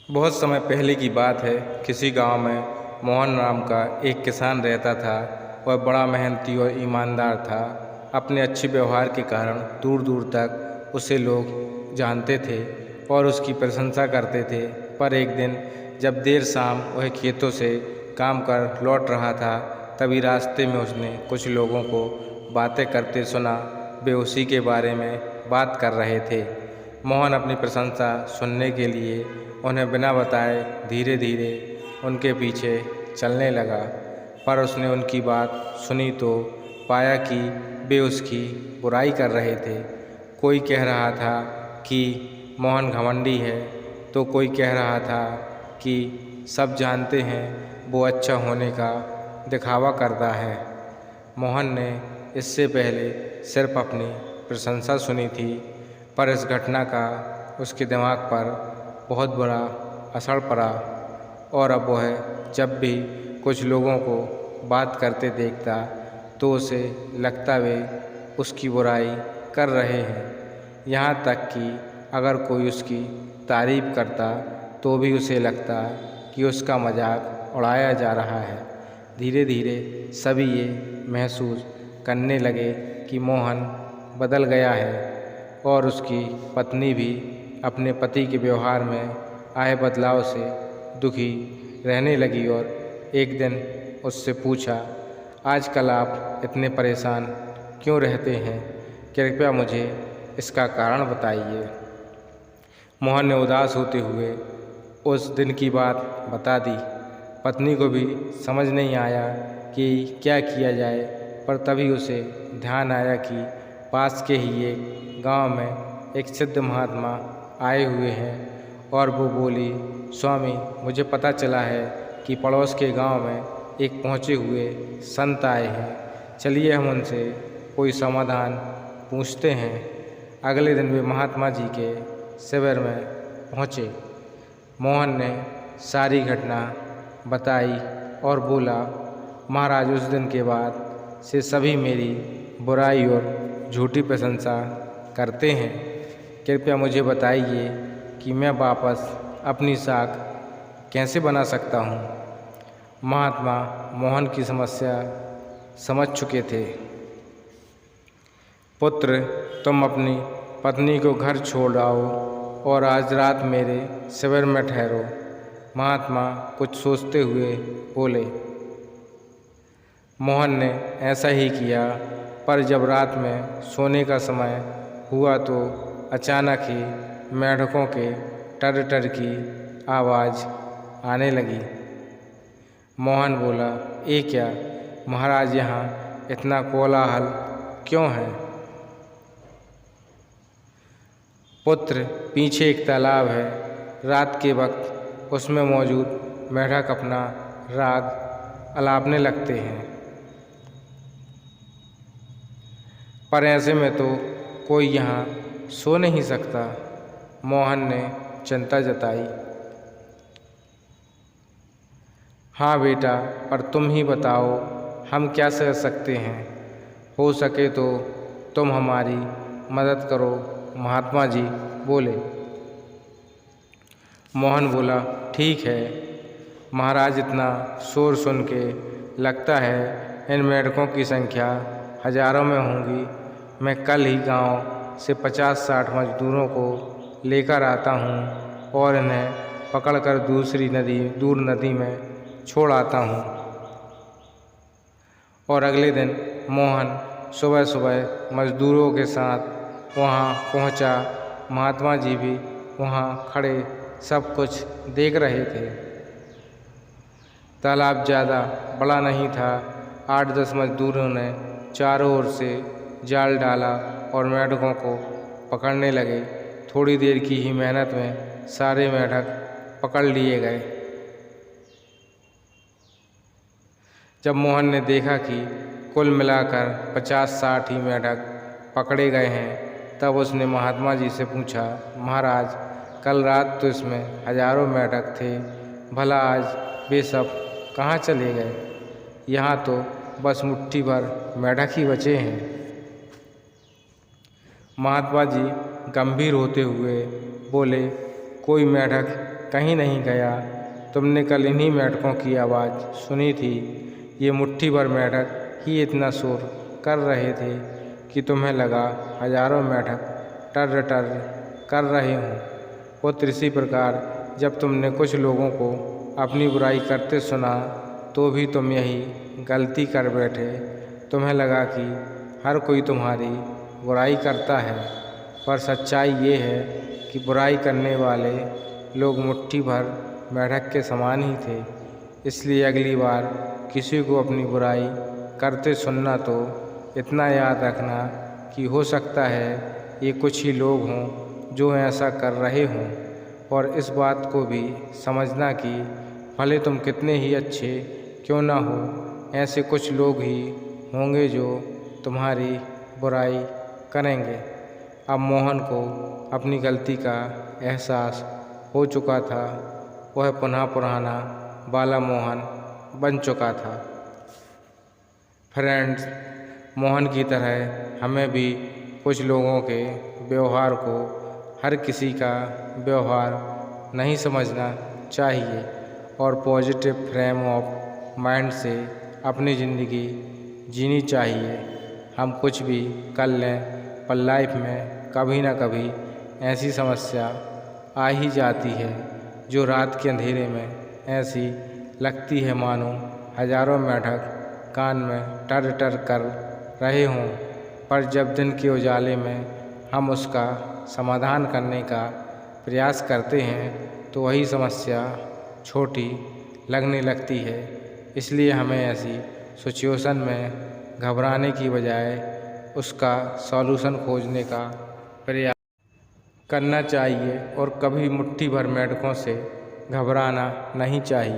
बहुत समय पहले की बात है। किसी गांव में मोहन नाम का एक किसान रहता था। वह बड़ा मेहनती और ईमानदार था। अपने अच्छे व्यवहार के कारण दूर दूर तक उसे लोग जानते थे और उसकी प्रशंसा करते थे। पर एक दिन जब देर शाम वह खेतों से काम कर लौट रहा था, तभी रास्ते में उसने कुछ लोगों को बातें करते सुना। वे उसी के बारे में बात कर रहे थे। मोहन अपनी प्रशंसा सुनने के लिए उन्हें बिना बताए धीरे धीरे उनके पीछे चलने लगा। पर उसने उनकी बात सुनी तो पाया कि वे उसकी बुराई कर रहे थे। कोई कह रहा था कि मोहन घमंडी है, तो कोई कह रहा था कि सब जानते हैं वो अच्छा होने का दिखावा करता है। मोहन ने इससे पहले सिर्फ अपनी प्रशंसा सुनी थी, पर इस घटना का उसके दिमाग पर बहुत बुरा असर पड़ा और अब वह जब भी कुछ लोगों को बात करते देखता तो उसे लगता वे उसकी बुराई कर रहे हैं। यहाँ तक कि अगर कोई उसकी तारीफ करता तो भी उसे लगता कि उसका मजाक उड़ाया जा रहा है। धीरे धीरे सभी ये महसूस करने लगे कि मोहन बदल गया है और उसकी पत्नी भी अपने पति के व्यवहार में आए बदलाव से दुखी रहने लगी और एक दिन उससे पूछा, आजकल आप इतने परेशान क्यों रहते हैं? कृपया मुझे इसका कारण बताइए। मोहन ने उदास होते हुए उस दिन की बात बता दी। पत्नी को भी समझ नहीं आया कि क्या किया जाए, पर तभी उसे ध्यान आया कि पास के ही एक गांव में एक सिद्ध महात्मा आए हुए हैं और वो बोली, स्वामी, मुझे पता चला है कि पड़ोस के गांव में एक पहुँचे हुए संत आए हैं। चलिए हम उनसे कोई समाधान पूछते हैं। अगले दिन वे महात्मा जी के शिविर में पहुँचे। मोहन ने सारी घटना बताई और बोला, महाराज, उस दिन के बाद से सभी मेरी बुराई और झूठी प्रशंसा करते हैं। कृपया मुझे बताइए कि मैं वापस अपनी साख कैसे बना सकता हूँ। महात्मा मोहन की समस्या समझ चुके थे। पुत्र, तुम अपनी पत्नी को घर छोड़ आओ और आज रात मेरे शिविर में ठहरो। महात्मा कुछ सोचते हुए बोले। मोहन ने ऐसा ही किया, पर जब रात में सोने का समय हुआ तो अचानक ही मेंढकों के टर टर की आवाज़ आने लगी। मोहन बोला, ये क्या महाराज, यहाँ इतना कोलाहल क्यों है? पुत्र, पीछे एक तालाब है। रात के वक्त उसमें मौजूद मेंढक अपना राग अलापने लगते हैं, पर ऐसे में तो कोई यहाँ सो नहीं सकता। मोहन ने चिंता जताई। हाँ बेटा, पर तुम ही बताओ हम क्या कर सकते हैं? हो सके तो तुम हमारी मदद करो, महात्मा जी बोले। मोहन बोला, ठीक है महाराज, इतना शोर सुन के लगता है इन मेंढकों की संख्या हजारों में होंगी। मैं कल ही गांव से 50-60 मजदूरों को लेकर आता हूं और इन्हें पकड़कर दूर नदी में छोड़ आता हूं। और अगले दिन मोहन सुबह सुबह मजदूरों के साथ वहां पहुंचा। महात्मा जी भी वहां खड़े सब कुछ देख रहे थे। तालाब ज़्यादा बड़ा नहीं था। 8-10 मजदूरों ने चारों ओर से जाल डाला और मेंढकों को पकड़ने लगे। थोड़ी देर की ही मेहनत में सारे मेंढक पकड़ लिए गए। जब मोहन ने देखा कि कुल मिलाकर 50-60 ही मेंढक पकड़े गए हैं, तब उसने महात्मा जी से पूछा, महाराज, कल रात तो इसमें हजारों मेंढक थे, भला आज वे सब कहाँ चले गए? यहाँ तो बस मुट्ठी भर मेंढक ही बचे हैं। महात्मा जी गंभीर होते हुए बोले, कोई मेंढक कहीं नहीं गया। तुमने कल इन्हीं मेंढकों की आवाज़ सुनी थी। ये मुट्ठी भर मेंढक ही इतना शोर कर रहे थे कि तुम्हें लगा हजारों मेंढक टर टर कर रहे हों। पुत्र, इसी प्रकार जब तुमने कुछ लोगों को अपनी बुराई करते सुना तो भी तुम यही गलती कर बैठे। तुम्हें लगा कि हर कोई तुम्हारी बुराई करता है, पर सच्चाई ये है कि बुराई करने वाले लोग मुट्ठी भर मेंढक के समान ही थे। इसलिए अगली बार किसी को अपनी बुराई करते सुनना तो इतना याद रखना कि हो सकता है ये कुछ ही लोग हों जो ऐसा कर रहे हों, और इस बात को भी समझना कि भले तुम कितने ही अच्छे क्यों ना हो, ऐसे कुछ लोग ही होंगे जो तुम्हारी बुराई करेंगे। अब मोहन को अपनी गलती का एहसास हो चुका था। वह पुनः पुराना बाला मोहन बन चुका था। फ्रेंड्स, मोहन की तरह हमें भी कुछ लोगों के व्यवहार को हर किसी का व्यवहार नहीं समझना चाहिए और पॉजिटिव फ्रेम ऑफ माइंड से अपनी ज़िंदगी जीनी चाहिए। हम कुछ भी कर लें, पर लाइफ में कभी ना कभी ऐसी समस्या आ ही जाती है जो रात के अंधेरे में ऐसी लगती है मानो हजारों मेंढक कान में टर टर कर रहे हों, पर जब दिन के उजाले में हम उसका समाधान करने का प्रयास करते हैं तो वही समस्या छोटी लगने लगती है। इसलिए हमें ऐसी सिचुएशन में घबराने की बजाय उसका सॉल्यूशन खोजने का प्रयास करना चाहिए और कभी मुट्ठी भर मेंढकों से घबराना नहीं चाहिए।